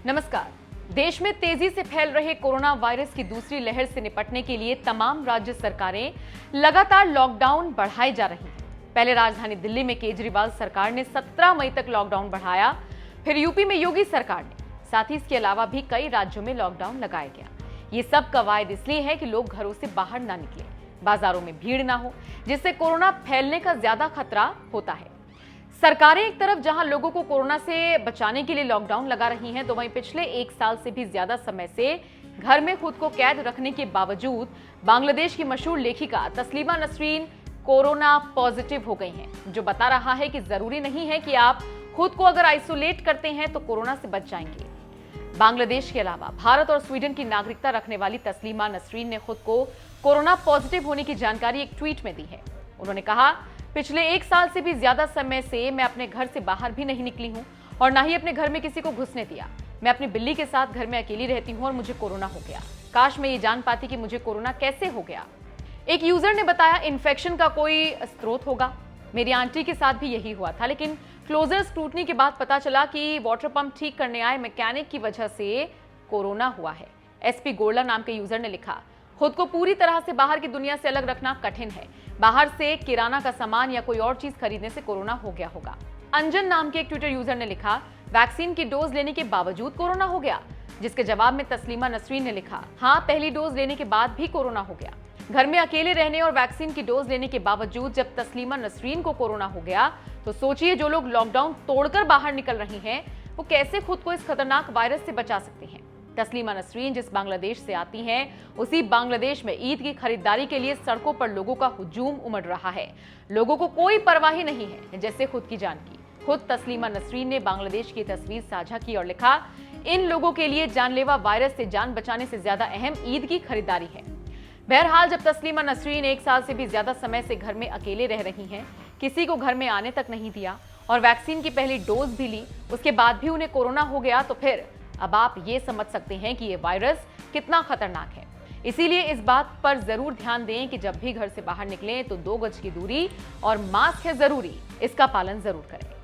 नमस्कार। देश में तेजी से फैल रहे कोरोना वायरस की दूसरी लहर से निपटने के लिए तमाम राज्य सरकारें लगातार लॉकडाउन बढ़ाए जा रही हैं। पहले राजधानी दिल्ली में केजरीवाल सरकार ने 17 मई तक लॉकडाउन बढ़ाया, फिर यूपी में योगी सरकार ने, साथ ही इसके अलावा भी कई राज्यों में लॉकडाउन लगाया गया। ये सब कवायद इसलिए है कि लोग घरों से बाहर ना निकले, बाजारों में भीड़ ना हो, जिससे कोरोना फैलने का ज्यादा खतरा होता है। सरकारें एक तरफ जहां लोगों को कोरोना से बचाने के लिए लॉकडाउन लगा रही हैं, तो वहीं पिछले 1 साल से भी ज्यादा समय से घर में खुद को कैद रखने के बावजूद बांग्लादेश की मशहूर लेखिका तस्लीमा नसरीन कोरोना पॉजिटिव हो गई हैं, जो बता रहा है कि जरूरी नहीं है कि आप खुद को अगर आइसोलेट करते हैं तो कोरोना से बच जाएंगे। बांग्लादेश के अलावा भारत और स्वीडन की नागरिकता रखने वाली तस्लीमा नसरीन ने खुद को कोरोना पॉजिटिव होने की जानकारी एक ट्वीट में दी है। उन्होंने कहा, पिछले 1 साल से भी ज्यादा समय से मैं अपने घर से बाहर भी नहीं निकली हूं और ना ही अपने घर में किसी को घुसने दिया। मैं अपनी बिल्ली के साथ घर में अकेली रहती हूं और मुझे कोरोना हो गया। काश मैं ये जान पाती कि मुझे कोरोना कैसे हो गया। एक यूजर ने बताया, इन्फेक्शन का कोई स्रोत होगा। मेरी आंटी के साथ भी यही हुआ था, लेकिन क्लोजर स्क्रूटनी के बाद पता चला कि वाटर पंप ठीक करने आए मैकेनिक की वजह से कोरोना हुआ है। एसपी गोल्ला नाम के यूजर ने लिखा, खुद को पूरी तरह से बाहर की दुनिया से अलग रखना कठिन है। बाहर से किराना का सामान या कोई और चीज खरीदने से कोरोना हो गया होगा। अंजन नाम के एक ट्विटर यूजर ने लिखा, वैक्सीन की डोज लेने के बावजूद कोरोना हो गया। जिसके जवाब में तस्लीमा नसरीन ने लिखा, हाँ, पहली डोज लेने के बाद भी कोरोना हो गया। घर में अकेले रहने और वैक्सीन की डोज लेने के बावजूद जब तस्लीमा नसरीन को कोरोना हो गया, तो सोचिए जो लोग लॉकडाउन तोड़कर बाहर निकल रहे हैं, वो कैसे खुद को इस खतरनाक वायरस से बचा सकते हैं। तस्लीमा नसरीन जिस बांग्लादेश से आती हैं, उसी बांग्लादेश में ईद की खरीदारी के लिए सड़कों पर लोगों का हुजूम उमड़ रहा है। लोगों को कोई परवाह ही नहीं है, जैसे खुद की जान की। खुद तस्लीमा नसरीन ने बांग्लादेश की तस्वीर साझा की और लिखा, इन लोगों के लिए जानलेवा वायरस से जान बचाने से ज्यादा अहम ईद की खरीदारी है। बहरहाल, जब तस्लीमा नसरीन 1 साल से भी ज्यादा समय से घर में अकेले रह रही हैं, किसी को घर में आने तक नहीं दिया और वैक्सीन की पहली डोज भी ली, उसके बाद भी उन्हें कोरोना हो गया, तो फिर अब आप ये समझ सकते हैं कि ये वायरस कितना खतरनाक है। इसीलिए इस बात पर जरूर ध्यान दें कि जब भी घर से बाहर निकलें तो 2 गज की दूरी और मास्क है जरूरी, इसका पालन जरूर करें।